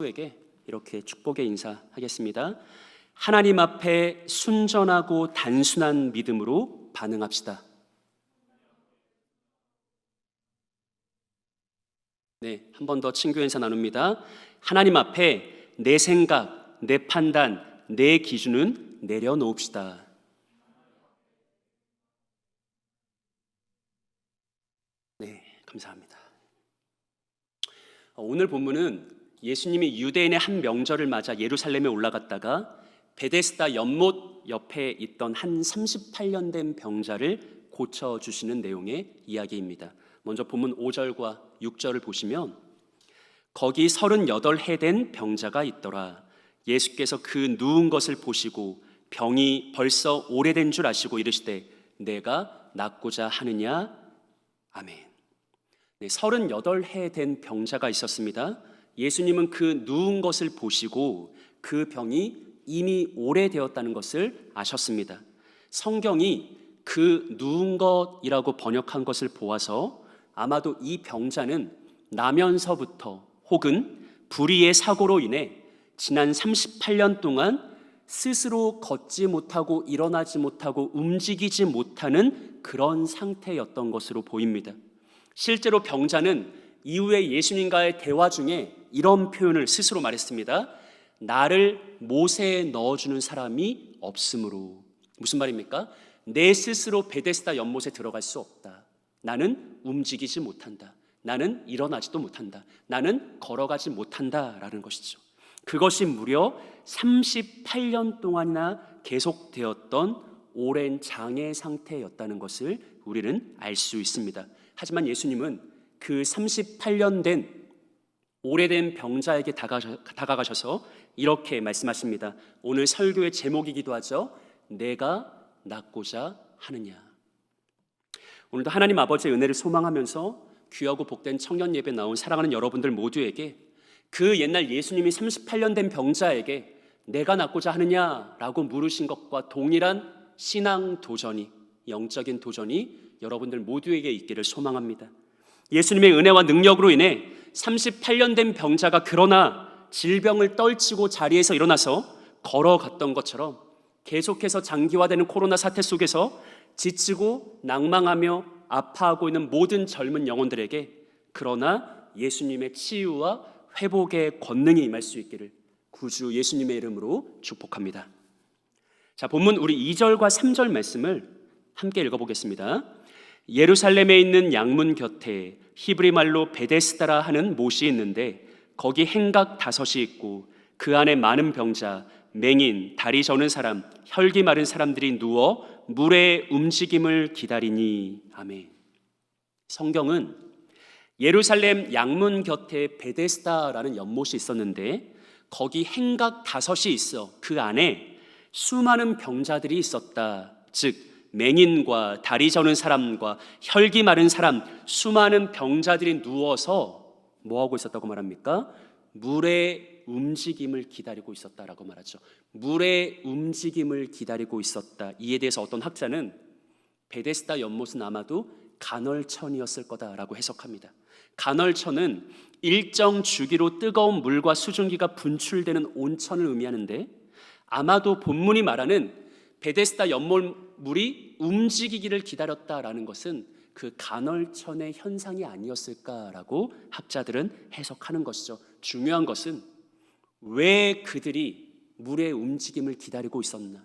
에게 이렇게 축복의 인사하겠습니다. 하나님 앞에 순전하고 단순한 믿음으로 반응합시다. 네, 한 번 더 친교 인사 나눕니다. 하나님 앞에 내 생각, 내 판단, 내 기준은 내려놓읍시다. 네, 감사합니다. 오늘 본문은 예수님이 유대인의 한 명절을 맞아 예루살렘에 올라갔다가 베데스다 연못 옆에 있던 한 38년 된 병자를 고쳐주시는 내용의 이야기입니다. 먼저 본문 5절과 6절을 보시면 거기 38해 된 병자가 있더라. 예수께서 그 누운 것을 보시고 병이 벌써 오래된 줄 아시고 이르시되 내가 낫고자 하느냐. 아멘. 네, 38해 된 병자가 있었습니다. 예수님은 그 누운 것을 보시고 그 병이 이미 오래되었다는 것을 아셨습니다. 성경이 그 누운 것이라고 번역한 것을 보아서 아마도 이 병자는 나면서부터 혹은 불의의 사고로 인해 지난 38년 동안 스스로 걷지 못하고 일어나지 못하고 움직이지 못하는 그런 상태였던 것으로 보입니다. 실제로 병자는 이후에 예수님과의 대화 중에 이런 표현을 스스로 말했습니다. 나를 모세에 넣어주는 사람이 없으므로. 무슨 말입니까? 내 스스로 베데스다 연못에 들어갈 수 없다. 나는 움직이지 못한다. 나는 일어나지도 못한다. 나는 걸어가지 못한다라는 것이죠. 그것이 무려 38년 동안이나 계속되었던 오랜 장애 상태였다는 것을 우리는 알 수 있습니다. 하지만 예수님은 그 38년 된 오래된 병자에게 다가가셔서 이렇게 말씀하십니다. 오늘 설교의 제목이기도 하죠. 내가 낫고자 하느냐. 오늘도 하나님 아버지의 은혜를 소망하면서 귀하고 복된 청년 예배 나온 사랑하는 여러분들 모두에게 그 옛날 예수님이 38년 된 병자에게 내가 낫고자 하느냐라고 물으신 것과 동일한 신앙 도전이, 영적인 도전이 여러분들 모두에게 있기를 소망합니다. 예수님의 은혜와 능력으로 인해 38년 된 병자가 그러나 질병을 떨치고 자리에서 일어나서 걸어갔던 것처럼 계속해서 장기화되는 코로나 사태 속에서 지치고 낭망하며 아파하고 있는 모든 젊은 영혼들에게 그러나 예수님의 치유와 회복의 권능이 임할 수 있기를 구주 예수님의 이름으로 축복합니다. 자, 본문 우리 2절과 3절 말씀을 함께 읽어보겠습니다. 예루살렘에 있는 양문 곁에 히브리 말로 베데스다라 하는 못이 있는데 거기 행각 5이 있고 그 안에 많은 병자, 맹인, 다리 저는 사람, 혈기 마른 사람들이 누워 물의 움직임을 기다리니. 아멘. 성경은 예루살렘 양문 곁에 베데스다라는 연못이 있었는데 거기 행각 5이 있어 그 안에 수많은 병자들이 있었다. 즉 맹인과 다리 저는 사람과 혈기 마른 사람, 수많은 병자들이 누워서 뭐하고 있었다고 말합니까? 물의 움직임을 기다리고 있었다라고 말하죠. 물의 움직임을 기다리고 있었다. 이에 대해서 어떤 학자는 베데스다 연못은 아마도 간헐천이었을 거다라고 해석합니다. 간헐천은 일정 주기로 뜨거운 물과 수증기가 분출되는 온천을 의미하는데 아마도 본문이 말하는 베데스다 연못 물이 움직이기를 기다렸다라는 것은 그 간헐천의 현상이 아니었을까라고 학자들은 해석하는 것이죠. 중요한 것은 왜 그들이 물의 움직임을 기다리고 있었나?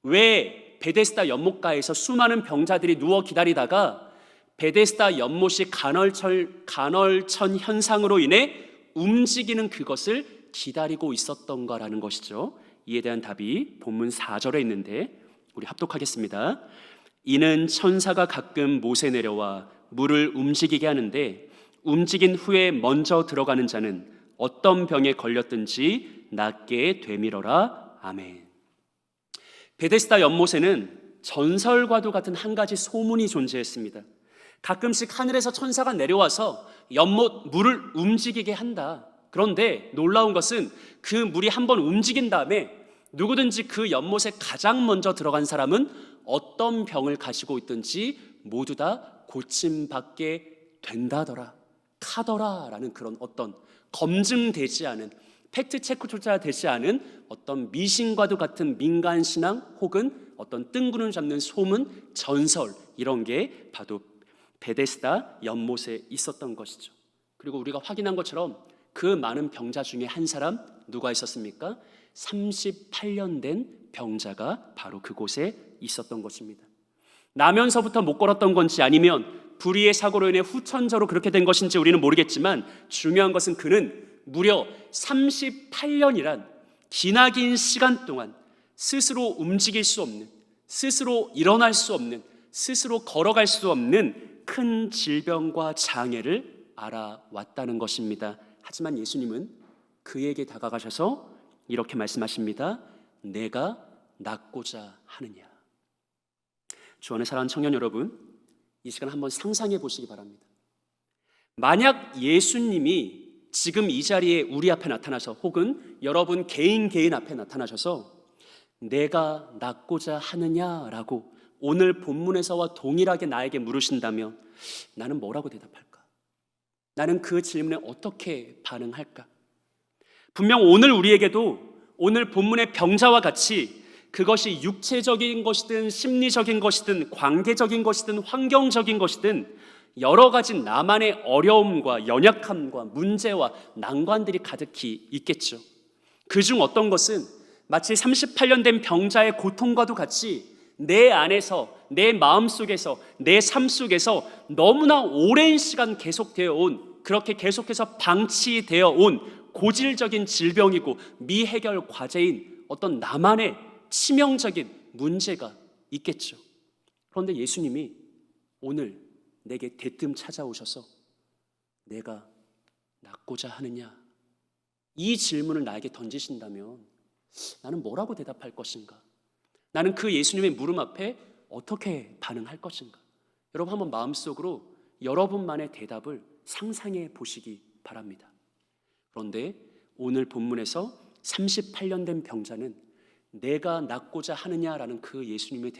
왜 베데스다 연못가에서 수많은 병자들이 누워 기다리다가 베데스다 연못이 간헐천 현상으로 인해 움직이는 그것을 기다리고 있었던가라는 것이죠. 이에 대한 답이 본문 4절에 있는데 우리 합독하겠습니다. 이는 천사가 가끔 못에 내려와 물을 움직이게 하는데 움직인 후에 먼저 들어가는 자는 어떤 병에 걸렸든지 낫게 되밀어라. 아멘. 베데스다 연못에는 전설과도 같은 한 가지 소문이 존재했습니다. 가끔씩 하늘에서 천사가 내려와서 연못 물을 움직이게 한다. 그런데 놀라운 것은 그 물이 한번 움직인 다음에 누구든지 그 연못에 가장 먼저 들어간 사람은 어떤 병을 가지고 있든지 모두 다 고침받게 된다더라, 카더라라는 그런 어떤 검증되지 않은 팩트 체크조차 되지 않은 어떤 미신과도 같은 민간 신앙 혹은 어떤 뜬구름 잡는 소문, 전설 이런 게 바로 베데스다 연못에 있었던 것이죠. 그리고 우리가 확인한 것처럼 그 많은 병자 중에 한 사람 누가 있었습니까? 38년 된 병자가 바로 그곳에 있었던 것입니다. 나면서부터 못 걸었던 건지 아니면 불의의 사고로 인해 후천자로 그렇게 된 것인지 우리는 모르겠지만 중요한 것은 그는 무려 38년이란 기나긴 시간 동안 스스로 움직일 수 없는, 스스로 일어날 수 없는, 스스로 걸어갈 수 없는 큰 질병과 장애를 알아왔다는 것입니다. 하지만 예수님은 그에게 다가가셔서 이렇게 말씀하십니다. 내가 낫고자 하느냐. 주 안에 사랑하는 청년 여러분, 이 시간 한번 상상해 보시기 바랍니다. 만약 예수님이 지금 이 자리에 우리 앞에 나타나서 혹은 여러분 개인 앞에 나타나셔서 내가 낫고자 하느냐라고 오늘 본문에서와 동일하게 나에게 물으신다면 나는 뭐라고 대답할까? 나는 그 질문에 어떻게 반응할까? 분명 오늘 우리에게도 오늘 본문의 병자와 같이 그것이 육체적인 것이든 심리적인 것이든 관계적인 것이든 환경적인 것이든 여러 가지 나만의 어려움과 연약함과 문제와 난관들이 가득히 있겠죠. 그중 어떤 것은 마치 38년 된 병자의 고통과도 같이 내 안에서, 내 마음속에서, 내 삶 속에서 너무나 오랜 시간 계속되어 온, 그렇게 계속해서 방치되어 온 고질적인 질병이고 미해결 과제인 어떤 나만의 치명적인 문제가 있겠죠. 그런데 예수님이 오늘 내게 대뜸 찾아오셔서 내가 낫고자 하느냐, 이 질문을 나에게 던지신다면 나는 뭐라고 대답할 것인가? 나는 그 예수님의 물음 앞에 어떻게 반응할 것인가? 여러분 한번 마음속으로 여러분만의 대답을 상상해 보시기 바랍니다. 그런데 오늘 본문에서 38년 된 병자는 내가 낫고자 하느냐라는 그 예수님의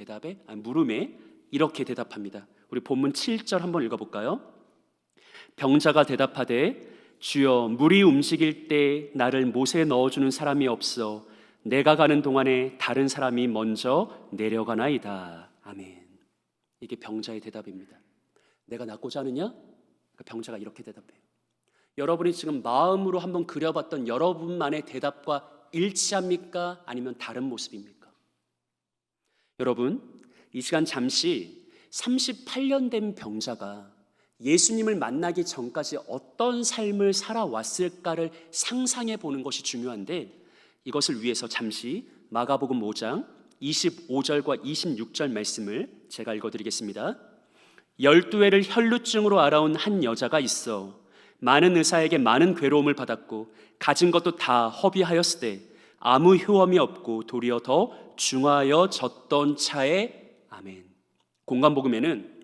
물음에 이렇게 대답합니다. 우리 본문 7절 한번 읽어볼까요? 병자가 대답하되 주여 물이 움직일 때 나를 못에 넣어주는 사람이 없어 내가 가는 동안에 다른 사람이 먼저 내려가나이다. 아멘. 이게 병자의 대답입니다. 내가 낫고자 하느냐? 병자가 이렇게 대답해요. 여러분이 지금 마음으로 한번 그려봤던 여러분만의 대답과 일치합니까? 아니면 다른 모습입니까? 여러분, 이 시간 잠시 38년 된 병자가 예수님을 만나기 전까지 어떤 삶을 살아왔을까를 상상해 보는 것이 중요한데, 이것을 위해서 잠시 마가복음 5장 25절과 26절 말씀을 제가 읽어드리겠습니다. 12회를 혈루증으로 앓아온 한 여자가 있어 많은 의사에게 많은 괴로움을 받았고 가진 것도 다 허비하였으되 아무 효험이 없고 도리어 더 중하여졌던 차에 아멘. 공간복음에는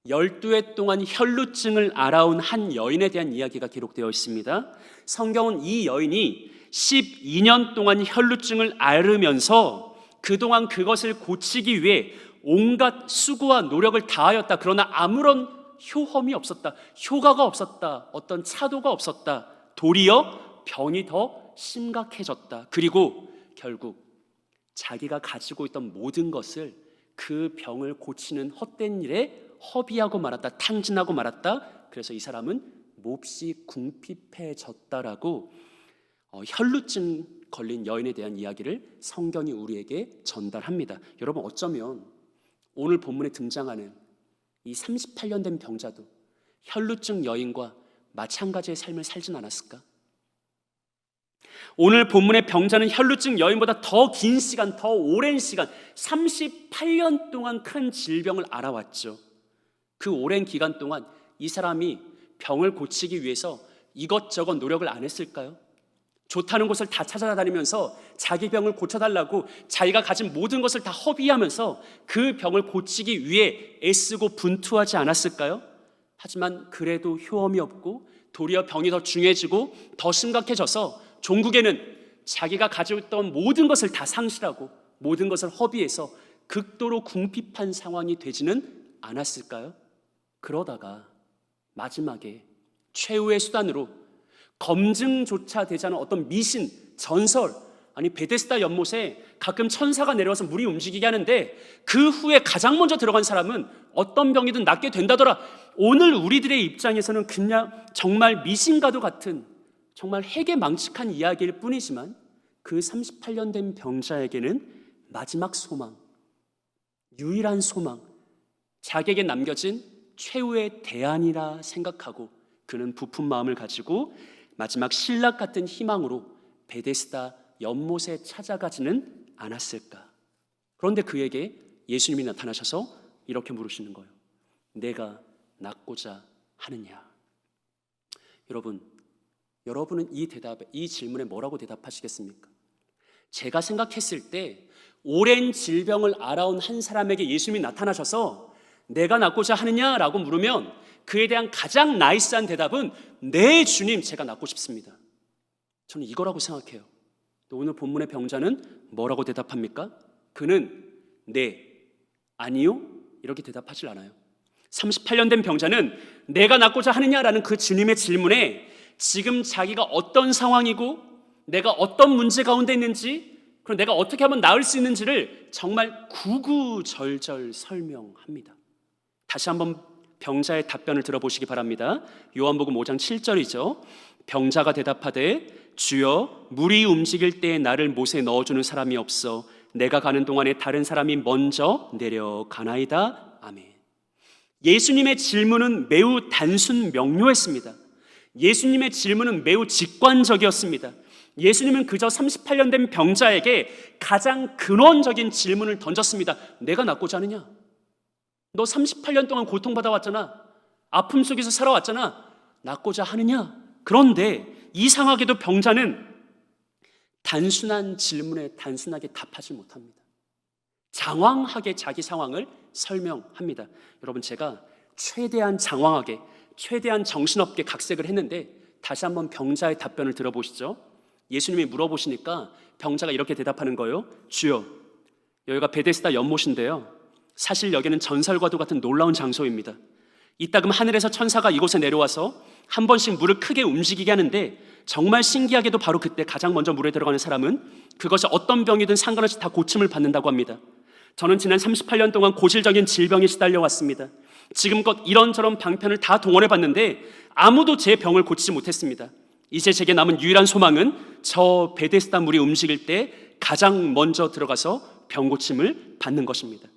12회 동안 혈루증을 앓아온 한 여인에 대한 이야기가 기록되어 있습니다. 성경은 이 여인이 12년 동안 혈루증을 앓으면서 그동안 그것을 고치기 위해 온갖 수고와 노력을 다하였다. 그러나 아무런 효험이 없었다. 효과가 없었다. 어떤 차도가 없었다. 도리어 병이 더 심각해졌다. 그리고 결국 자기가 가지고 있던 모든 것을 그 병을 고치는 헛된 일에 허비하고 말았다. 탕진하고 말았다. 그래서 이 사람은 몹시 궁핍해졌다라고 혈루증 걸린 여인에 대한 이야기를 성경이 우리에게 전달합니다. 여러분, 어쩌면 오늘 본문에 등장하는 이 38년 된 병자도 혈루증 여인과 마찬가지의 삶을 살진 않았을까? 오늘 본문의 병자는 혈루증 여인보다 더 긴 시간, 더 오랜 시간 38년 동안 큰 질병을 앓아왔죠. 그 오랜 기간 동안 이 사람이 병을 고치기 위해서 이것저것 노력을 안 했을까요? 좋다는 곳을 다 찾아다니면서 자기 병을 고쳐달라고 자기가 가진 모든 것을 다 허비하면서 그 병을 고치기 위해 애쓰고 분투하지 않았을까요? 하지만 그래도 효험이 없고 도리어 병이 더 중해지고 더 심각해져서 종국에는 자기가 가지고 있던 모든 것을 다 상실하고 모든 것을 허비해서 극도로 궁핍한 상황이 되지는 않았을까요? 그러다가 마지막에 최후의 수단으로 검증조차 되지 않은 어떤 미신, 전설, 아니 베데스다 연못에 가끔 천사가 내려와서 물이 움직이게 하는데 그 후에 가장 먼저 들어간 사람은 어떤 병이든 낫게 된다더라. 오늘 우리들의 입장에서는 그냥 정말 미신과도 같은 정말 해괴망측한 이야기일 뿐이지만 그 38년 된 병자에게는 마지막 소망, 유일한 소망, 자기에게 남겨진 최후의 대안이라 생각하고 그는 부푼 마음을 가지고 마지막 신락 같은 희망으로 베데스다 연못에 찾아가지는 않았을까. 그런데 그에게 예수님이 나타나셔서 이렇게 물으시는 거예요. 내가 낫고자 하느냐. 여러분은 이 질문에 뭐라고 대답하시겠습니까? 제가 생각했을 때 오랜 질병을 앓아온 한 사람에게 예수님이 나타나셔서 내가 낫고자 하느냐라고 물으면 그에 대한 가장 나이스한 대답은 네 주님, 제가 낫고 싶습니다. 저는 이거라고 생각해요. 또 오늘 본문의 병자는 뭐라고 대답합니까? 그는 네, 아니요 이렇게 대답하질 않아요. 38년 된 병자는 내가 낫고자 하느냐라는 그 주님의 질문에 지금 자기가 어떤 상황이고 내가 어떤 문제 가운데 있는지 그리고 내가 어떻게 하면 나을 수 있는지를 정말 구구절절 설명합니다. 다시 한번 병자의 답변을 들어보시기 바랍니다. 요한복음 5장 7절이죠. 병자가 대답하되 주여, 물이 움직일 때에 나를 못에 넣어주는 사람이 없어 내가 가는 동안에 다른 사람이 먼저 내려가나이다. 아멘. 예수님의 질문은 매우 단순 명료했습니다. 예수님의 질문은 매우 직관적이었습니다. 예수님은 그저 38년 된 병자에게 가장 근원적인 질문을 던졌습니다. 내가 낫고자 하느냐? 너 38년 동안 고통받아 왔잖아. 아픔 속에서 살아왔잖아. 낫고자 하느냐? 그런데 이상하게도 병자는 단순한 질문에 단순하게 답하지 못합니다. 장황하게 자기 상황을 설명합니다. 여러분, 제가 최대한 장황하게, 최대한 정신없게 각색을 했는데 다시 한번 병자의 답변을 들어보시죠. 예수님이 물어보시니까 병자가 이렇게 대답하는 거예요. 주여, 여기가 베데스다 연못인데요, 사실 여기는 전설과도 같은 놀라운 장소입니다. 이따금 하늘에서 천사가 이곳에 내려와서 한 번씩 물을 크게 움직이게 하는데 정말 신기하게도 바로 그때 가장 먼저 물에 들어가는 사람은 그것이 어떤 병이든 상관없이 다 고침을 받는다고 합니다. 저는 지난 38년 동안 고질적인 질병에 시달려왔습니다. 지금껏 이런저런 방편을 다 동원해봤는데 아무도 제 병을 고치지 못했습니다. 이제 제게 남은 유일한 소망은 저 베데스다 물이 움직일 때 가장 먼저 들어가서 병 고침을 받는 것입니다.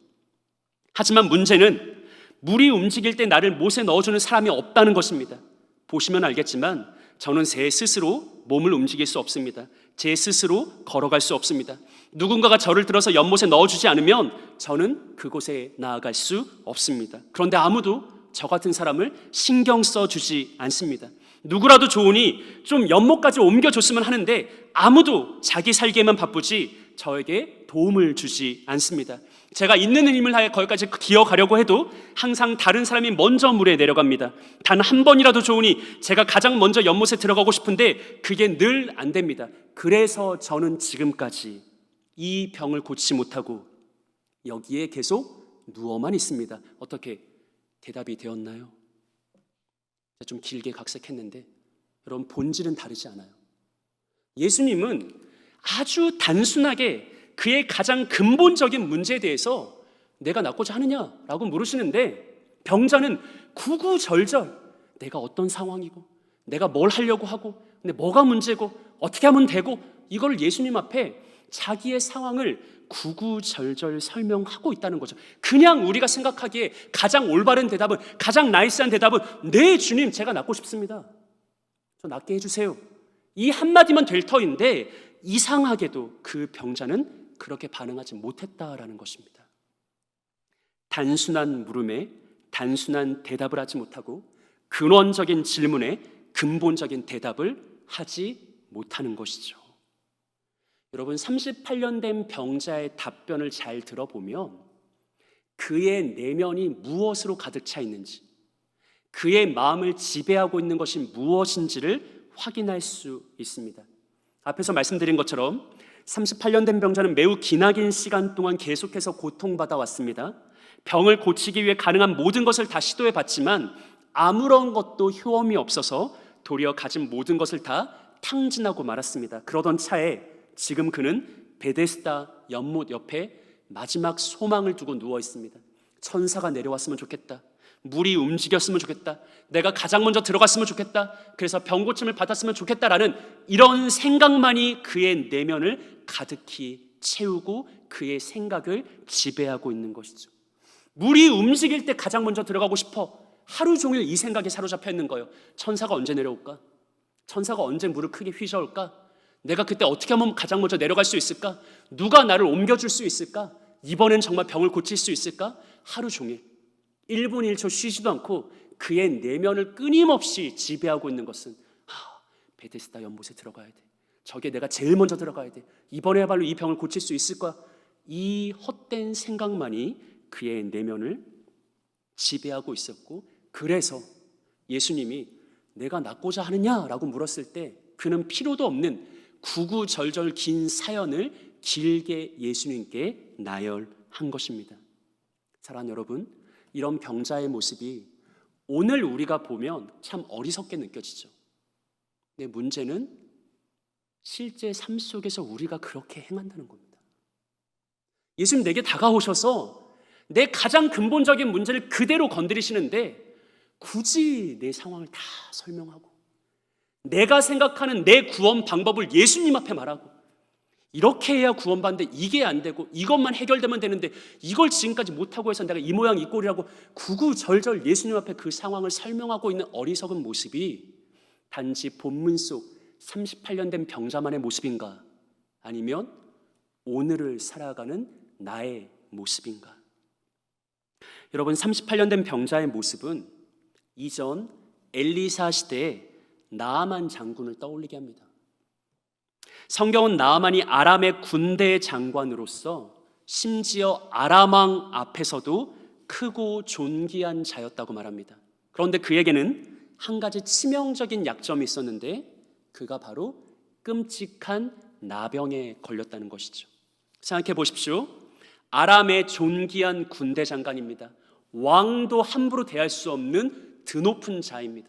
하지만 문제는 물이 움직일 때 나를 못에 넣어주는 사람이 없다는 것입니다. 보시면 알겠지만 저는 제 스스로 몸을 움직일 수 없습니다. 제 스스로 걸어갈 수 없습니다. 누군가가 저를 들어서 연못에 넣어주지 않으면 저는 그곳에 나아갈 수 없습니다. 그런데 아무도 저 같은 사람을 신경 써주지 않습니다. 누구라도 좋으니 좀 연못까지 옮겨줬으면 하는데 아무도 자기 살기에만 바쁘지 저에게 도움을 주지 않습니다. 제가 있는 힘을 하여 거기까지 기어가려고 해도 항상 다른 사람이 먼저 물에 내려갑니다. 단 한 번이라도 좋으니 제가 가장 먼저 연못에 들어가고 싶은데 그게 늘 안 됩니다. 그래서 저는 지금까지 이 병을 고치지 못하고 여기에 계속 누워만 있습니다. 어떻게 대답이 되었나요? 좀 길게 각색했는데 여러분, 본질은 다르지 않아요. 예수님은 아주 단순하게 그의 가장 근본적인 문제에 대해서 내가 낫고자 하느냐라고 물으시는데 병자는 구구절절 내가 어떤 상황이고 내가 뭘 하려고 하고 근데 뭐가 문제고 어떻게 하면 되고 이걸 예수님 앞에 자기의 상황을 구구절절 설명하고 있다는 거죠. 그냥 우리가 생각하기에 가장 올바른 대답은, 가장 나이스한 대답은 네 주님, 제가 낫고 싶습니다. 저 낫게 해주세요. 이 한마디만 될 터인데 이상하게도 그 병자는 그렇게 반응하지 못했다라는 것입니다. 단순한 물음에 단순한 대답을 하지 못하고 근원적인 질문에 근본적인 대답을 하지 못하는 것이죠. 여러분, 38년 된 병자의 답변을 잘 들어보면 그의 내면이 무엇으로 가득 차 있는지, 그의 마음을 지배하고 있는 것이 무엇인지를 확인할 수 있습니다. 앞에서 말씀드린 것처럼 38년 된 병자는 매우 기나긴 시간 동안 계속해서 고통받아 왔습니다. 병을 고치기 위해 가능한 모든 것을 다 시도해 봤지만 아무런 것도 효험이 없어서 도리어 가진 모든 것을 다 탕진하고 말았습니다. 그러던 차에 지금 그는 베데스다 연못 옆에 마지막 소망을 두고 누워 있습니다. 천사가 내려왔으면 좋겠다. 물이 움직였으면 좋겠다. 내가 가장 먼저 들어갔으면 좋겠다. 그래서 병고침을 받았으면 좋겠다라는 이런 생각만이 그의 내면을 가득히 채우고 그의 생각을 지배하고 있는 것이죠. 물이 움직일 때 가장 먼저 들어가고 싶어. 하루 종일 이 생각에 사로잡혀 있는 거예요. 천사가 언제 내려올까? 천사가 언제 물을 크게 휘저을까? 내가 그때 어떻게 하면 가장 먼저 내려갈 수 있을까? 누가 나를 옮겨줄 수 있을까? 이번엔 정말 병을 고칠 수 있을까? 하루 종일 1분 1초 쉬지도 않고 그의 내면을 끊임없이 지배하고 있는 것은 베데스다 연못에 들어가야 돼. 저게 내가 제일 먼저 들어가야 돼. 이번에야말로 이 병을 고칠 수 있을 거야. 이 헛된 생각만이 그의 내면을 지배하고 있었고, 그래서 예수님이 내가 낫고자 하느냐라고 물었을 때 그는 필요도 없는 구구절절 긴 사연을 길게 예수님께 나열한 것입니다. 사랑하는 여러분, 이런 병자의 모습이 오늘 우리가 보면 참 어리석게 느껴지죠. 근데 문제는 실제 삶 속에서 우리가 그렇게 행한다는 겁니다. 예수님 내게 다가오셔서 내 가장 근본적인 문제를 그대로 건드리시는데 굳이 내 상황을 다 설명하고 내가 생각하는 내 구원 방법을 예수님 앞에 말하고 이렇게 해야 구원받는데 이게 안 되고 이것만 해결되면 되는데 이걸 지금까지 못하고 해서 내가 이 모양 이 꼴이라고 구구절절 예수님 앞에 그 상황을 설명하고 있는 어리석은 모습이 단지 본문 속 38년 된 병자만의 모습인가? 아니면 오늘을 살아가는 나의 모습인가? 여러분, 38년 된 병자의 모습은 이전 엘리사 시대의 나아만 장군을 떠올리게 합니다. 성경은 나아만이 아람의 군대 장관으로서 심지어 아람 왕 앞에서도 크고 존귀한 자였다고 말합니다. 그런데 그에게는 한 가지 치명적인 약점이 있었는데 그가 바로 끔찍한 나병에 걸렸다는 것이죠. 생각해 보십시오. 아람의 존귀한 군대 장관입니다. 왕도 함부로 대할 수 없는 드높은 자입니다.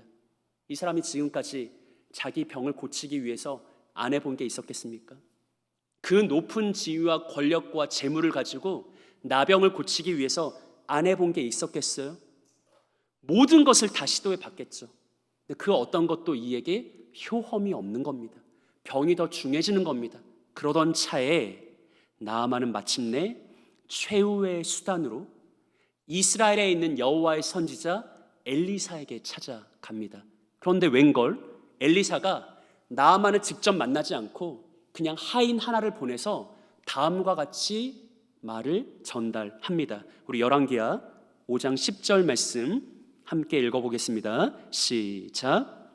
이 사람이 지금까지 자기 병을 고치기 위해서 안 해본 게 있었겠습니까? 그 높은 지위와 권력과 재물을 가지고 나병을 고치기 위해서 안 해본 게 있었겠어요? 모든 것을 다 시도해 봤겠죠. 근데 그 어떤 것도 이에게 효험이 없는 겁니다. 병이 더 중해지는 겁니다. 그러던 차에 나아만은 마침내 최후의 수단으로 이스라엘에 있는 여호와의 선지자 엘리사에게 찾아갑니다. 그런데 웬걸 엘리사가 나아만을 직접 만나지 않고 그냥 하인 하나를 보내서 다음과 같이 말을 전달합니다. 우리 열왕기하 5장 10절 말씀 함께 읽어보겠습니다. 시작.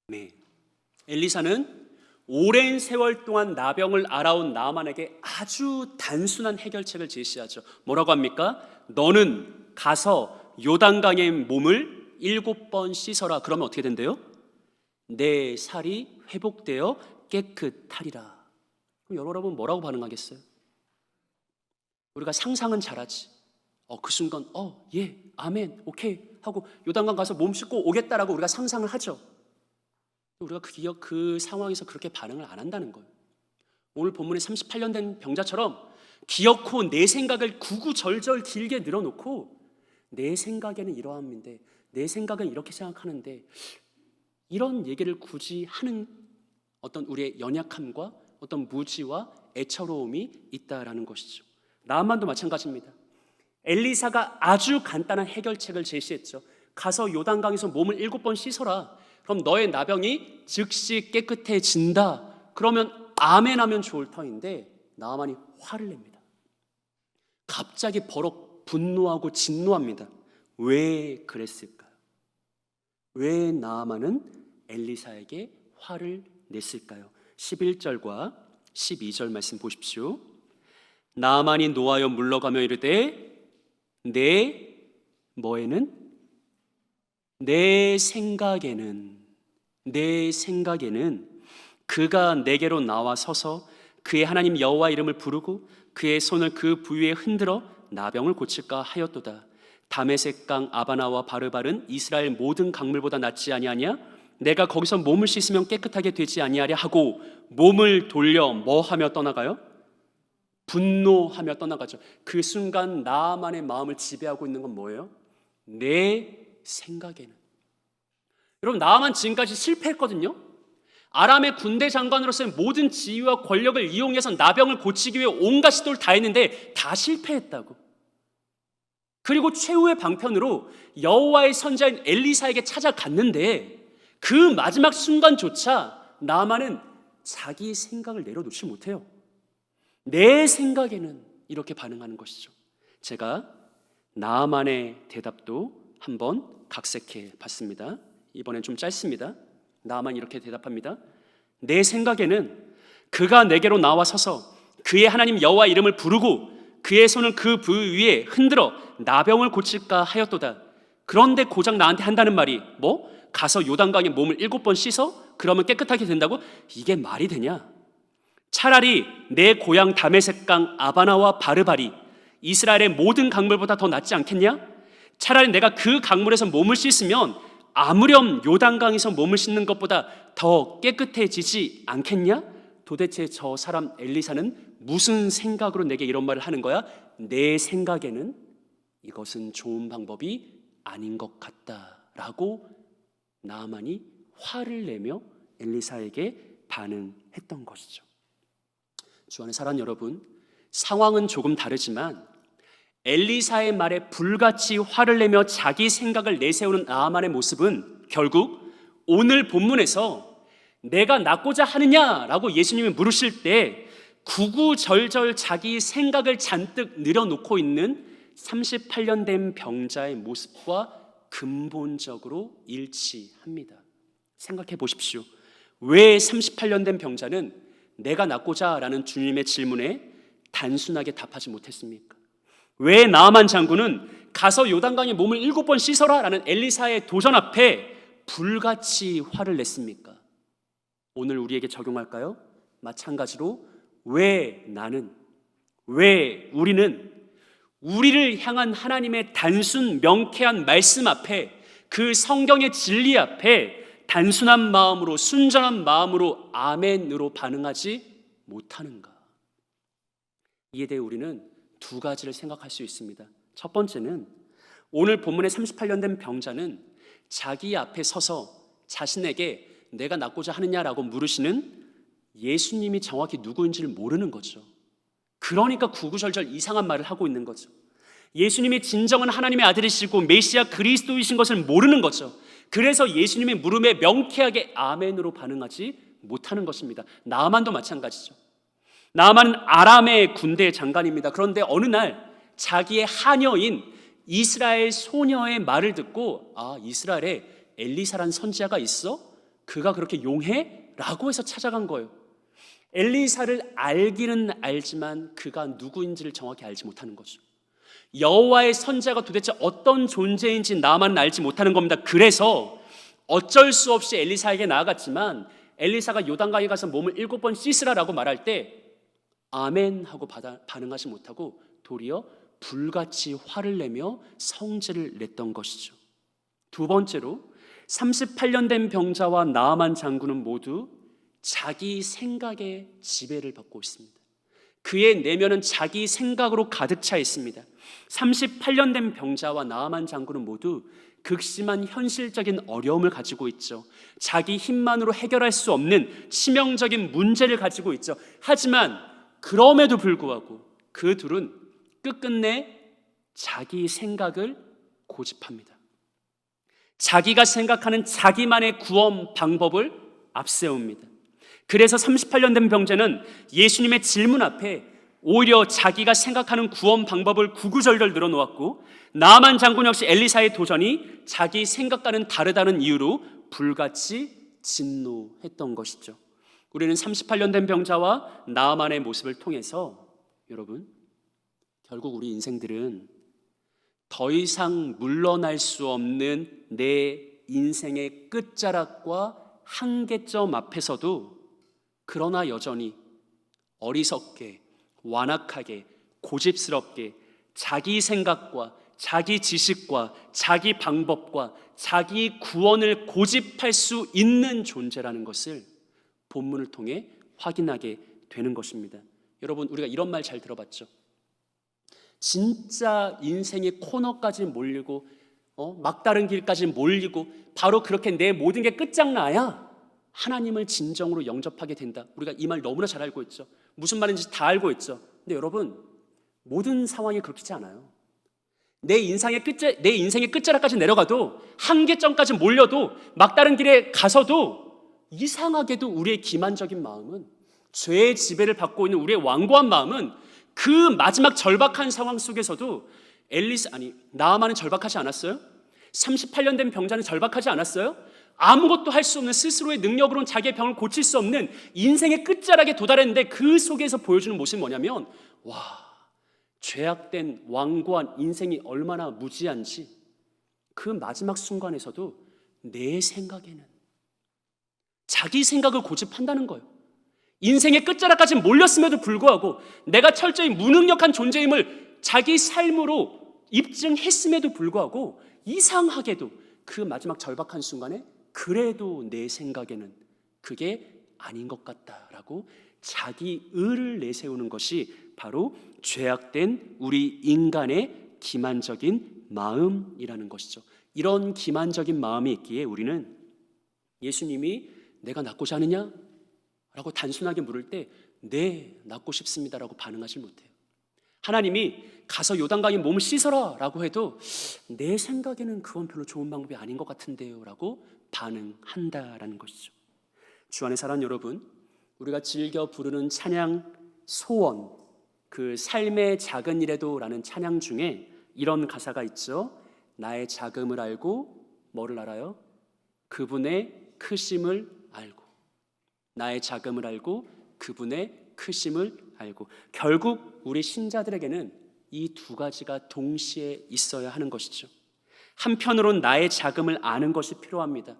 네. 엘리사는 오랜 세월 동안 나병을 앓아온 나아만에게 아주 단순한 해결책을 제시하죠. 뭐라고 합니까? 너는 가서 요단강의 몸을 7번 씻어라. 그러면 어떻게 된대요? 내 살이 회복되어 깨끗하리라. 그럼 여러분 뭐라고 반응하겠어요? 우리가 상상은 잘하지. 그 순간 예, 아멘, 오케이 하고 요단강 가서 몸 씻고 오겠다라고 우리가 상상을 하죠. 우리가 그 상황에서 그렇게 반응을 안 한다는 거예요. 오늘 본문에 38년 된 병자처럼 기어코 내 생각을 구구절절 길게 늘어놓고 내 생각에는 이러함인데 내 생각은 이렇게 생각하는데 이런 얘기를 굳이 하는 어떤 우리의 연약함과 어떤 무지와 애처로움이 있다라는 것이죠. 나아만도 마찬가지입니다. 엘리사가 아주 간단한 해결책을 제시했죠. 가서 요단강에서 몸을 7번 씻어라. 그럼 너의 나병이 즉시 깨끗해진다. 그러면 아멘 하면 좋을 터인데 나아만이 화를 냅니다. 갑자기 버럭 분노하고 진노합니다. 왜 그랬을까요? 왜 나아만은 엘리사에게 화를 냈을까요? 11절과 12절 말씀 보십시오. 나아만이 노하여 물러가며 이르되 내 생각에는 그가 내게로 나와 서서 그의 하나님 여호와 이름을 부르고 그의 손을 그 부위에 흔들어 나병을 고칠까 하였도다. 다메섹 강 아바나와 바르발은 이스라엘 모든 강물보다 낫지 아니하냐? 내가 거기서 몸을 씻으면 깨끗하게 되지 아니하랴 하고 몸을 돌려 뭐 하며 떠나가요? 분노하며 떠나가죠. 그 순간 나만의 마음을 지배하고 있는 건 뭐예요? 내 생각에는. 여러분, 나만 지금까지 실패했거든요. 아람의 군대 장관으로서의 모든 지위와 권력을 이용해서 나병을 고치기 위해 온갖 시도를 다 했는데 다 실패했다고. 그리고 최후의 방편으로 여호와의 선지자인 엘리사에게 찾아갔는데 그 마지막 순간조차 나만은 자기 생각을 내려놓지 못해요. 내 생각에는 이렇게 반응하는 것이죠. 제가 나만의 대답도 한번 각색해 봤습니다. 이번엔 좀 짧습니다. 나만 이렇게 대답합니다. 내 생각에는 그가 내게로 나와 서서 그의 하나님 여호와 이름을 부르고 그의 손을 그 부위 위에 흔들어 나병을 고칠까 하였도다. 그런데 고작 나한테 한다는 말이 뭐? 가서 요단강에 몸을 7번 씻어? 그러면 깨끗하게 된다고? 이게 말이 되냐? 차라리 내 고향 다메섹강 아바나와 바르발이 이스라엘의 모든 강물보다 더 낫지 않겠냐? 차라리 내가 그 강물에서 몸을 씻으면 아무렴 요단강에서 몸을 씻는 것보다 더 깨끗해지지 않겠냐? 도대체 저 사람 엘리사는 무슨 생각으로 내게 이런 말을 하는 거야? 내 생각에는 이것은 좋은 방법이 아닌 것 같다라고 나만이 화를 내며 엘리사에게 반응했던 것이죠. 주 안에 사랑하는 여러분, 상황은 조금 다르지만 엘리사의 말에 불같이 화를 내며 자기 생각을 내세우는 나아만의 모습은 결국 오늘 본문에서 내가 낫고자 하느냐라고 예수님이 물으실 때 구구절절 자기 생각을 잔뜩 늘여놓고 있는 38년 된 병자의 모습과 근본적으로 일치합니다. 생각해 보십시오. 왜 38년 된 병자는 내가 낫고자 라는 주님의 질문에 단순하게 답하지 못했습니까? 왜 나아만 장군은 가서 요단강에 몸을 7번 씻어라 라는 엘리사의 도전 앞에 불같이 화를 냈습니까? 오늘 우리에게 적용할까요? 마찬가지로 왜 나는, 왜 우리는 우리를 향한 하나님의 단순 명쾌한 말씀 앞에, 그 성경의 진리 앞에 단순한 마음으로, 순전한 마음으로 아멘으로 반응하지 못하는가? 이에 대해 우리는 두 가지를 생각할 수 있습니다. 첫 번째는 오늘 본문의 38년 된 병자는 자기 앞에 서서 자신에게 내가 낫고자 하느냐라고 물으시는 예수님이 정확히 누구인지를 모르는 거죠. 그러니까 구구절절 이상한 말을 하고 있는 거죠. 예수님이 진정한 하나님의 아들이시고 메시아 그리스도이신 것을 모르는 거죠. 그래서 예수님의 물음에 명쾌하게 아멘으로 반응하지 못하는 것입니다. 나아만도 마찬가지죠. 나아만은 아람의 군대 장관입니다. 그런데 어느 날 자기의 하녀인 이스라엘 소녀의 말을 듣고 이스라엘에 엘리사란 선지자가 있어? 그가 그렇게 용해? 라고 해서 찾아간 거예요. 엘리사를 알기는 알지만 그가 누구인지를 정확히 알지 못하는 거죠. 여호와의 선지자가 도대체 어떤 존재인지 나만 알지 못하는 겁니다. 그래서 어쩔 수 없이 엘리사에게 나아갔지만 엘리사가 요단강에 가서 몸을 7번 씻으라라고 말할 때 아멘 하고 반응하지 못하고 도리어 불같이 화를 내며 성질을 냈던 것이죠. 두 번째로 38년 된 병자와 나아만 장군은 모두 자기 생각의 지배를 받고 있습니다. 그의 내면은 자기 생각으로 가득 차 있습니다. 38년 된 병자와 나아만 장군은 모두 극심한 현실적인 어려움을 가지고 있죠. 자기 힘만으로 해결할 수 없는 치명적인 문제를 가지고 있죠. 하지만 그럼에도 불구하고 그 둘은 끝끝내 자기 생각을 고집합니다. 자기가 생각하는 자기만의 구원 방법을 앞세웁니다. 그래서 38년 된 병자는 예수님의 질문 앞에 오히려 자기가 생각하는 구원 방법을 구구절절 늘어놓았고, 나아만 장군 역시 엘리사의 도전이 자기 생각과는 다르다는 이유로 불같이 진노했던 것이죠. 우리는 38년 된 병자와 나아만의 모습을 통해서 여러분, 결국 우리 인생들은 더 이상 물러날 수 없는 내 인생의 끝자락과 한계점 앞에서도 그러나 여전히 어리석게 완악하게, 고집스럽게 자기 생각과 자기 지식과 자기 방법과 자기 구원을 고집할 수 있는 존재라는 것을 본문을 통해 확인하게 되는 것입니다. 여러분, 우리가 이런 말 잘 들어봤죠? 진짜 인생의 코너까지 몰리고 막다른 길까지 몰리고 바로 그렇게 내 모든 게 끝장나야 하나님을 진정으로 영접하게 된다. 우리가 이 말 너무나 잘 알고 있죠. 무슨 말인지 다 알고 있죠. 근데 여러분, 모든 상황이 그렇지 않아요. 내 인생의 끝자락까지 내려가도, 한계점까지 몰려도, 막다른 길에 가서도 이상하게도 우리의 기만적인 마음은, 죄의 지배를 받고 있는 우리의 완고한 마음은 그 마지막 절박한 상황 속에서도 나아만은 절박하지 않았어요? 38년 된 병자는 절박하지 않았어요? 아무것도 할 수 없는, 스스로의 능력으로는 자기의 병을 고칠 수 없는 인생의 끝자락에 도달했는데 그 속에서 보여주는 모습이 뭐냐면, 죄악된 완고한 인생이 얼마나 무지한지 그 마지막 순간에서도 내 생각에는, 자기 생각을 고집한다는 거예요. 인생의 끝자락까지 몰렸음에도 불구하고 내가 철저히 무능력한 존재임을 자기 삶으로 입증했음에도 불구하고 이상하게도 그 마지막 절박한 순간에 그래도 내 생각에는 그게 아닌 것 같다라고 자기 의를 내세우는 것이 바로 죄악된 우리 인간의 기만적인 마음이라는 것이죠. 이런 기만적인 마음이 있기에 우리는 예수님이 내가 낫고자 하느냐? 라고 단순하게 물을 때 네, 낫고 싶습니다라고 반응하지 못해요. 하나님이 가서 요단강에 몸을 씻어라 라고 해도 내 생각에는 그건 별로 좋은 방법이 아닌 것 같은데요 라고 반응한다라는 것이죠. 주 안에 사랑하는 여러분, 우리가 즐겨 부르는 찬양 소원, 그 삶의 작은 일에도 라는 찬양 중에 이런 가사가 있죠. 나의 작음을 알고 뭐를 알아요? 그분의 크심을 알고. 나의 작음을 알고 그분의 크심을 알고. 결국 우리 신자들에게는 이 두 가지가 동시에 있어야 하는 것이죠. 한편으로는 나의 작음을 아는 것이 필요합니다.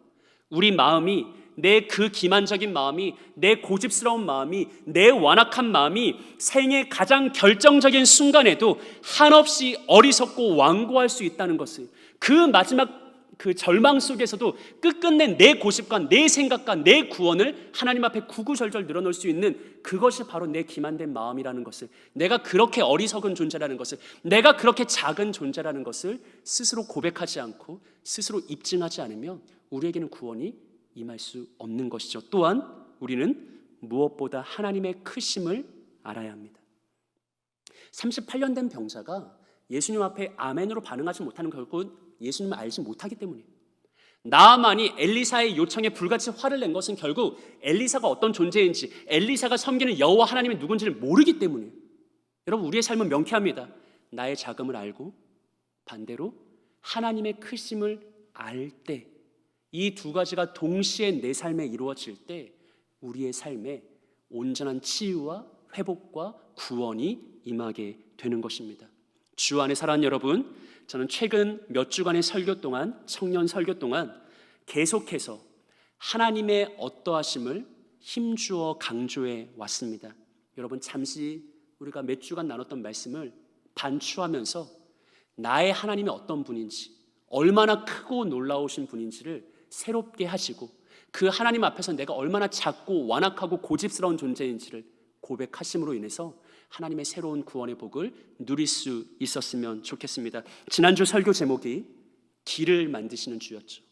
우리 마음이, 내 그 기만적인 마음이, 내 고집스러운 마음이, 내 완악한 마음이 생의 가장 결정적인 순간에도 한없이 어리석고 완고할 수 있다는 것을, 그 마지막 그 절망 속에서도 끝끝내 내 고집과 내 생각과 내 구원을 하나님 앞에 구구절절 늘어놓을 수 있는 그것이 바로 내 기만된 마음이라는 것을, 내가 그렇게 어리석은 존재라는 것을, 내가 그렇게 작은 존재라는 것을 스스로 고백하지 않고 스스로 입증하지 않으면 우리에게는 구원이 임할 수 없는 것이죠. 또한 우리는 무엇보다 하나님의 크심을 알아야 합니다. 38년 된 병자가 예수님 앞에 아멘으로 반응하지 못하는 결국은 예수님을 알지 못하기 때문이에요. 나아만이 엘리사의 요청에 불같이 화를 낸 것은 결국 엘리사가 어떤 존재인지, 엘리사가 섬기는 여호와 하나님이 누군지를 모르기 때문이에요. 여러분, 우리의 삶은 명쾌합니다. 나의 작음을 알고 반대로 하나님의 크심을 알 때, 이 두 가지가 동시에 내 삶에 이루어질 때 우리의 삶에 온전한 치유와 회복과 구원이 임하게 되는 것입니다. 주 안에 사랑하는 여러분, 저는 최근 몇 주간의 설교 동안, 청년 설교 동안 계속해서 하나님의 어떠하심을 힘주어 강조해 왔습니다. 여러분, 잠시 우리가 몇 주간 나눴던 말씀을 반추하면서 나의 하나님이 어떤 분인지, 얼마나 크고 놀라우신 분인지를 새롭게 하시고, 그 하나님 앞에서 내가 얼마나 작고 완악하고 고집스러운 존재인지를 고백하심으로 인해서 하나님의 새로운 구원의 복을 누릴 수 있었으면 좋겠습니다. 지난주 설교 제목이 길을 만드시는 주였죠.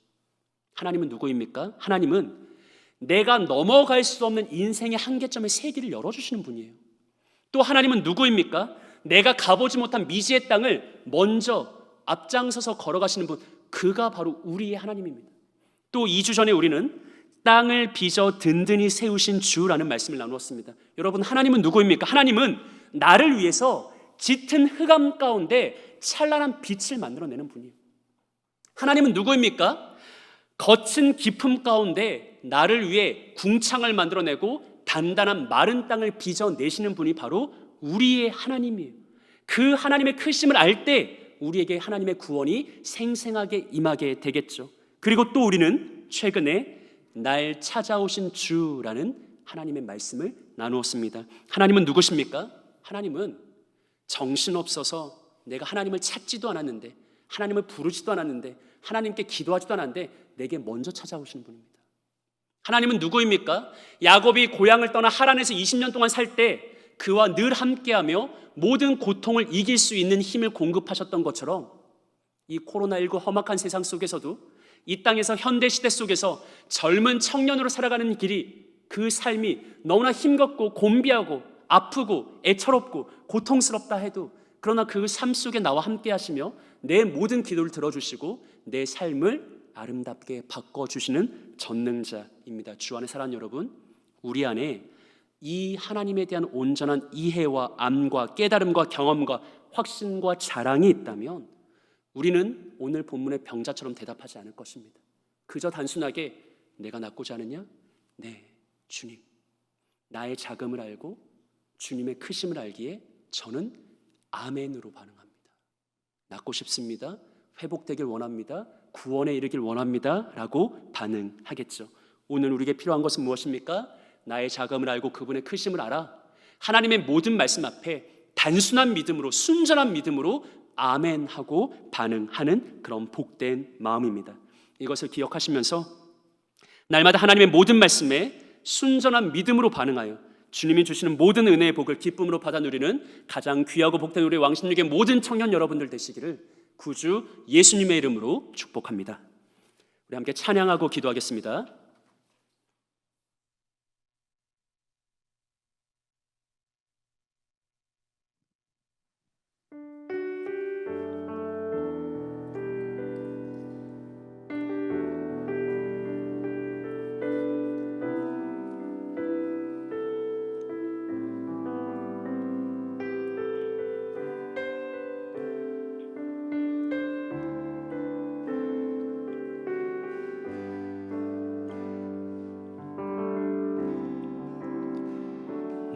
하나님은 누구입니까? 하나님은 내가 넘어갈 수 없는 인생의 한계점의 새 길을 열어주시는 분이에요. 또 하나님은 누구입니까? 내가 가보지 못한 미지의 땅을 먼저 앞장서서 걸어가시는 분, 그가 바로 우리의 하나님입니다. 또 2주 전에 우리는 땅을 빚어 든든히 세우신 주라는 말씀을 나누었습니다. 여러분, 하나님은 누구입니까? 하나님은 나를 위해서 짙은 흑암 가운데 찬란한 빛을 만들어내는 분이에요. 하나님은 누구입니까? 거친 깊음 가운데 나를 위해 궁창을 만들어내고 단단한 마른 땅을 빚어내시는 분이 바로 우리의 하나님이에요. 그 하나님의 크심을 알 때 우리에게 하나님의 구원이 생생하게 임하게 되겠죠. 그리고 또 우리는 최근에 날 찾아오신 주라는 하나님의 말씀을 나누었습니다. 하나님은 누구십니까? 하나님은 정신없어서 내가 하나님을 찾지도 않았는데, 하나님을 부르지도 않았는데, 하나님께 기도하지도 않았는데 내게 먼저 찾아오시는 분입니다. 하나님은 누구입니까? 야곱이 고향을 떠나 하란에서 20년 동안 살 때 그와 늘 함께하며 모든 고통을 이길 수 있는 힘을 공급하셨던 것처럼, 이 코로나19 험악한 세상 속에서도, 이 땅에서 현대시대 속에서 젊은 청년으로 살아가는 길이, 그 삶이 너무나 힘겹고 곤비하고 아프고 애처롭고 고통스럽다 해도, 그러나 그 삶 속에 나와 함께 하시며 내 모든 기도를 들어주시고 내 삶을 아름답게 바꿔주시는 전능자입니다. 주 안에 사랑하는 여러분, 우리 안에 이 하나님에 대한 온전한 이해와 암과 깨달음과 경험과 확신과 자랑이 있다면 우리는 오늘 본문의 병자처럼 대답하지 않을 것입니다. 그저 단순하게 내가 낫고자 하느냐? 네, 주님. 나의 작음을 알고 주님의 크심을 알기에 저는 아멘으로 반응합니다. 낫고 싶습니다. 회복되길 원합니다. 구원에 이르길 원합니다. 라고 반응하겠죠. 오늘 우리에게 필요한 것은 무엇입니까? 나의 작음을 알고 그분의 크심을 알아 하나님의 모든 말씀 앞에 단순한 믿음으로, 순전한 믿음으로 아멘하고 반응하는 그런 복된 마음입니다. 이것을 기억하시면서 날마다 하나님의 모든 말씀에 순전한 믿음으로 반응하여 주님이 주시는 모든 은혜의 복을 기쁨으로 받아 누리는 가장 귀하고 복된 우리 왕십육의 모든 청년 여러분들 되시기를 구주 예수님의 이름으로 축복합니다. 우리 함께 찬양하고 기도하겠습니다.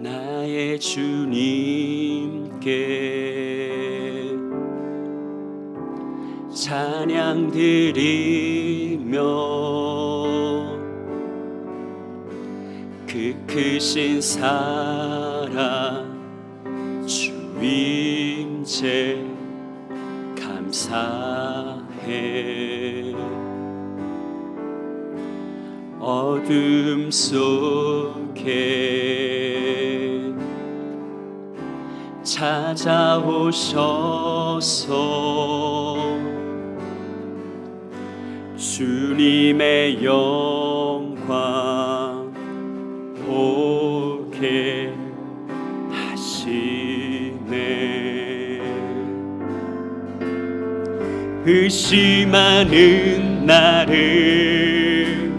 나의 주님께 찬양 드리며 그 크신 사랑 주임제 감사해. 어둠 속에 찾아오셔서 주님의 영광 보게 하시네. 의심하는 나를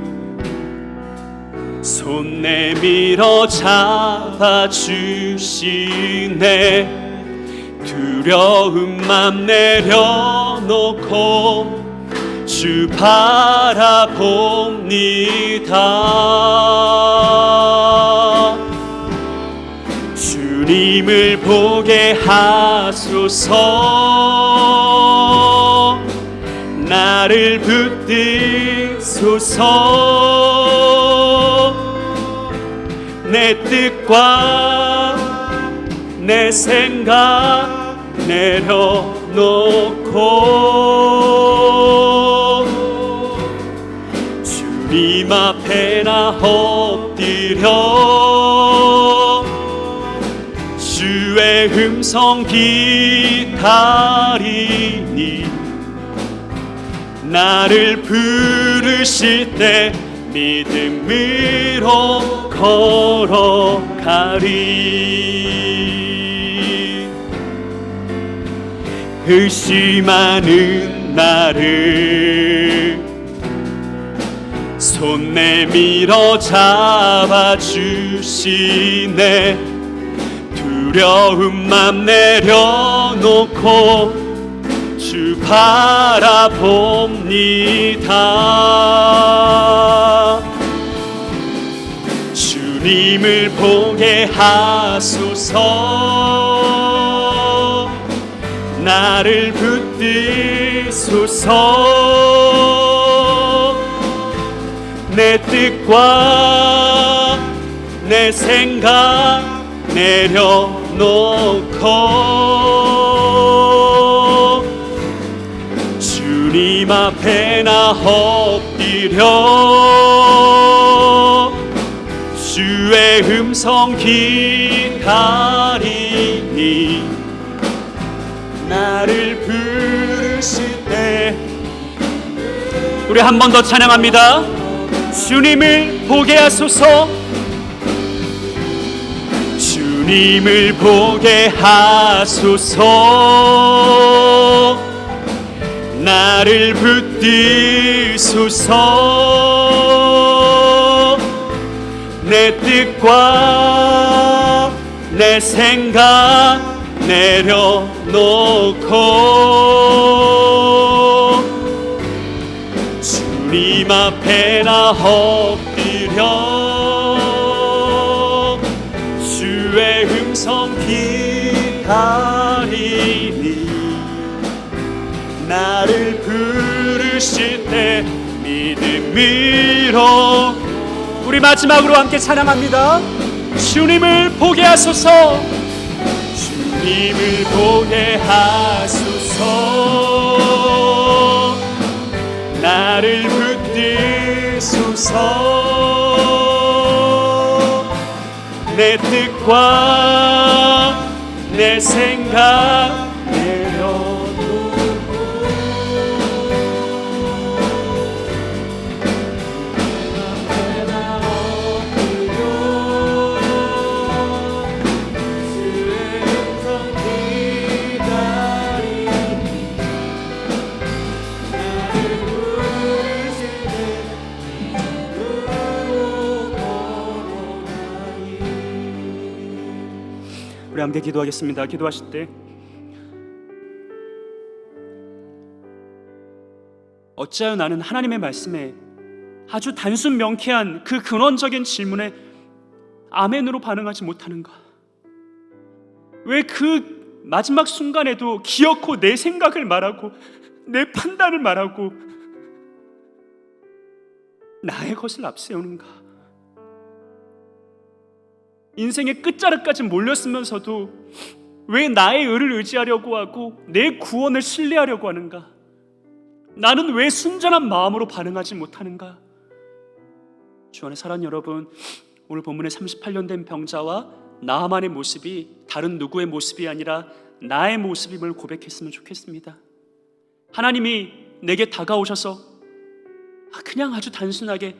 손 내밀어 잡아주시네. 두려움 맘 내려놓고 주 바라봅니다. 주님을 보게 하소서. 나를 붙드소서. 내 뜻과 내 생각 내려놓고 주님 앞에 나 엎드려 주의 음성 기다리니 나를 부르실 때 믿음으로 걸어가리. 의심하는 나를 손 내밀어 잡아주시네. 두려움 맘 내려놓고 주 바라봅니다. 주님을 보게 하소서. 나를 붙드소서. 내 뜻과 내 생각 내려놓고 내려놓고 주님 앞에 나 엎드려 주의 음성 기다리니 나를 부르실 때 우리 한 번 더 찬양합니다. 주님을 보게 하소서 주님을 보게 하소서 나를 붙드소서 내 뜻과 내 생각 내려놓고 주님 앞에 나 엎드려 주의 음성 기다리니 나를 부르실 때 믿음으로 우리 마지막으로 함께 찬양합니다. 주님을 보게 하소서 주님을 보게 하소서 나를 붙드소서 내 뜻과 내 생각 우리 함께 기도하겠습니다. 기도하실 때 어찌하여 나는 하나님의 말씀에 아주 단순 명쾌한 그 근원적인 질문에 아멘으로 반응하지 못하는가? 왜 그 마지막 순간에도 기어코 내 생각을 말하고 내 판단을 말하고 나의 것을 앞세우는가? 인생의 끝자락까지 몰렸으면서도 왜 나의 의를 의지하려고 하고 내 구원을 신뢰하려고 하는가? 나는 왜 순전한 마음으로 반응하지 못하는가? 주 안에 사랑하는 여러분, 오늘 본문의 38년 된 병자와 나아만의 모습이 다른 누구의 모습이 아니라 나의 모습임을 고백했으면 좋겠습니다. 하나님이 내게 다가오셔서 그냥 아주 단순하게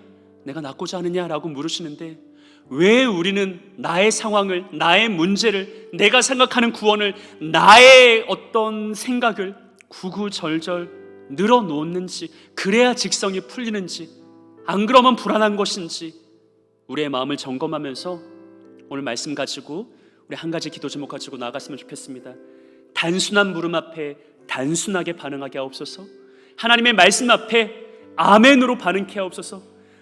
내가 낫고자 하느냐라고 물으시는데 왜 우리는 나의 상황을, 나의 문제를, 내가 생각하는 구원을, 나의 어떤 생각을 구구절절 늘어놓는지, 그래야 직성이 풀리는지, 안 그러면 불안한 것인지 우리의 마음을 점검하면서 오늘 말씀 가지고 우리 한 가지 기도 제목 가지고 나아갔으면 좋겠습니다. 단순한 물음 앞에 단순하게 반응하게 하옵소서. 하나님의 말씀 앞에 아멘으로 반응케 하옵소서.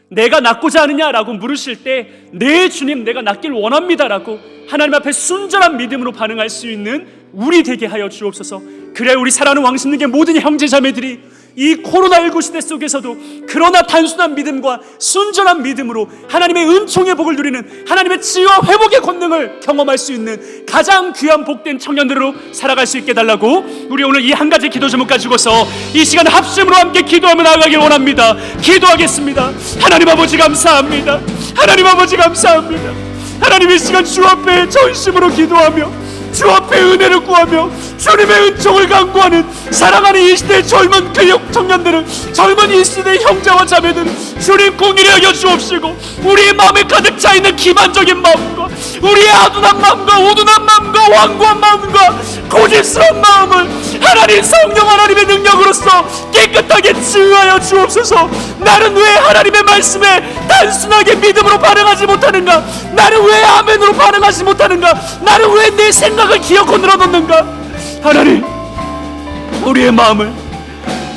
내가 낫고자 하느냐라고 물으실 때 네 주님 내가 낫길 원합니다라고 하나님 앞에 순전한 믿음으로 반응할 수 있는 우리 되게 하여 주옵소서. 그래야 우리 사랑하는 왕십리교의 모든 형제자매들이 이 코로나19 시대 속에서도 그러나 단순한 믿음과 순전한 믿음으로 하나님의 은총의 복을 누리는 하나님의 치유와 회복의 권능을 경험할 수 있는 가장 귀한 복된 청년들로 살아갈 수 있게 달라고 우리 오늘 이 한 가지 기도 제목 가지고서 이 시간 합심으로 함께 기도하며 나아가길 원합니다. 기도하겠습니다. 하나님 아버지 감사합니다. 하나님 아버지 감사합니다. 하나님 이 시간 주 앞에 전심으로 기도하며 주 앞에 은혜를 구하며 주님의 은총을 간구하는 사랑하는 이 시대의 젊은 교육 청년들은, 젊은 이 시대의 형제와 자매들은 주님 공의를 여겨 주옵시고 우리의 마음에 가득 차있는 기만적인 마음과 우리의 아둔한 마음과 우둔한 마음과 완고한 마음과 고집스러운 마음을 하나님 성령 하나님의 능력으로서 깨끗하게 치유하여 주옵소서. 나는 왜 하나님의 말씀에 단순하게 믿음으로 반응하지 못하는가? 나는 왜 아멘으로 반응하지 못하는가? 나는 왜 내 생각을 기어코 늘어놓는가? 하나님, 우리의 마음을,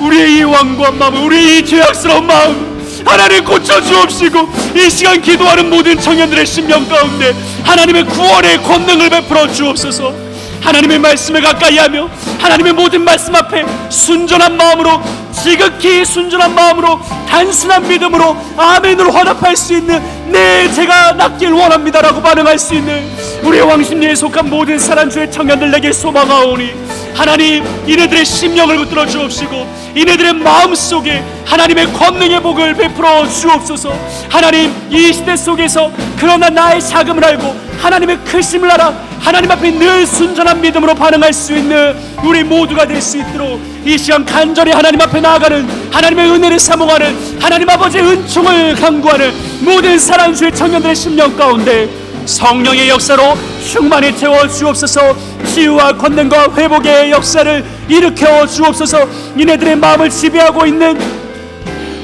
우리의 이 완고한 마음을, 우리의 이 죄악스러운 마음 하나님 고쳐주옵시고 이 시간 기도하는 모든 청년들의 심령 가운데 하나님의 구원의 권능을 베풀어 주옵소서. 하나님의 말씀에 가까이 하며 하나님의 모든 말씀 앞에 순전한 마음으로 지극히 순전한 마음으로 단순한 믿음으로 아멘으로 화답할 수 있는 네, 제가 낫길 원합니다라고 반응할 수 있는 우리의 왕십리에 속한 모든 사랑주의 청년들에게 소망하오니 하나님, 이네들의 심령을 붙들어 주옵시고 이네들의 마음속에 하나님의 권능의 복을 베풀어 주옵소서. 하나님, 이 시대 속에서 그러나 나의 작음을 알고 하나님의 크심을 알아 하나님 앞에 늘 순전한 믿음으로 반응할 수 있는 우리 모두가 될 수 있도록 이 시간 간절히 하나님 앞에 나아가는, 하나님의 은혜를 사모하는, 하나님 아버지의 은총을 간구하는 모든 사랑주의 청년들의 심령 가운데 성령의 역사로 충만히 채워 주옵소서. 치유와 권능과 회복의 역사를 일으켜 주옵소서. 이네들의 마음을 지배하고 있는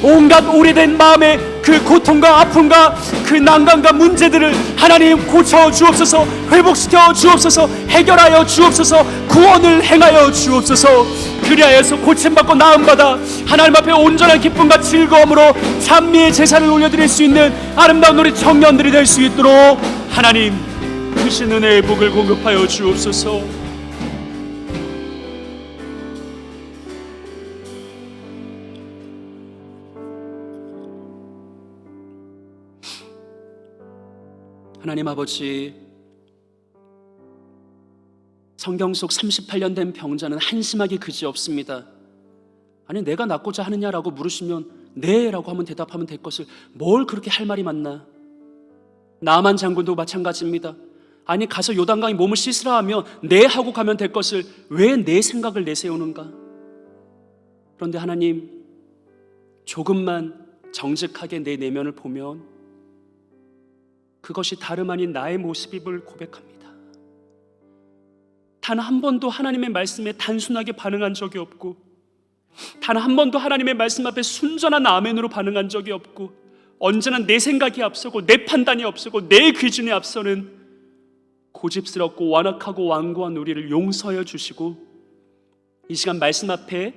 온갖 오래된 마음의 그 고통과 아픔과 그 난관과 문제들을 하나님 고쳐 주옵소서. 회복시켜 주옵소서. 해결하여 주옵소서. 구원을 행하여 주옵소서. 그리하여서 고침받고 나음받아 하나님 앞에 온전한 기쁨과 즐거움으로 찬미의 제사를 올려드릴 수 있는 아름다운 우리 청년들이 될 수 있도록 하나님 크신 은혜의 복을 공급하여 주옵소서. 하나님 아버지, 성경 속 38년 된 병자는 한심하기 그지없습니다. 아니, 내가 낫고자 하느냐라고 물으시면 네 라고 하면 대답하면 될 것을 뭘 그렇게 할 말이 많나. 나만 장군도 마찬가지입니다. 아니, 가서 요단강에 몸을 씻으라 하면 네 하고 가면 될 것을 왜 내 생각을 내세우는가. 그런데 하나님, 조금만 정직하게 내 내면을 보면 그것이 다름 아닌 나의 모습임을 고백합니다. 단 한 번도 하나님의 말씀에 단순하게 반응한 적이 없고, 단 한 번도 하나님의 말씀 앞에 순전한 아멘으로 반응한 적이 없고, 언제나 내 생각이 앞서고 내 판단이 앞서고 내 기준이 앞서는 고집스럽고 완악하고 완고한 우리를 용서하여 주시고, 이 시간 말씀 앞에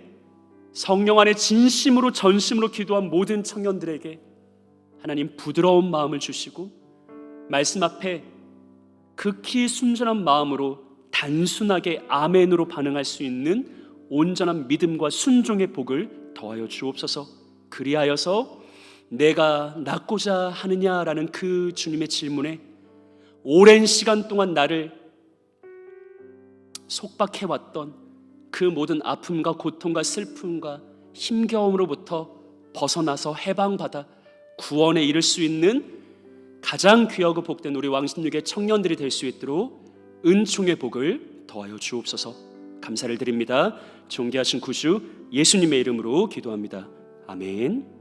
성령 안에 진심으로 전심으로 기도한 모든 청년들에게 하나님 부드러운 마음을 주시고, 말씀 앞에 극히 순전한 마음으로 단순하게 아멘으로 반응할 수 있는 온전한 믿음과 순종의 복을 더하여 주옵소서. 그리하여서 내가 낫고자 하느냐라는 그 주님의 질문에 오랜 시간 동안 나를 속박해왔던 그 모든 아픔과 고통과 슬픔과 힘겨움으로부터 벗어나서 해방받아 구원에 이를 수 있는 가장 귀하고 복된 우리 왕십육의 청년들이 될 수 있도록 은총의 복을 더하여 주옵소서. 감사를 드립니다. 존귀하신 구주 예수님의 이름으로 기도합니다. 아멘.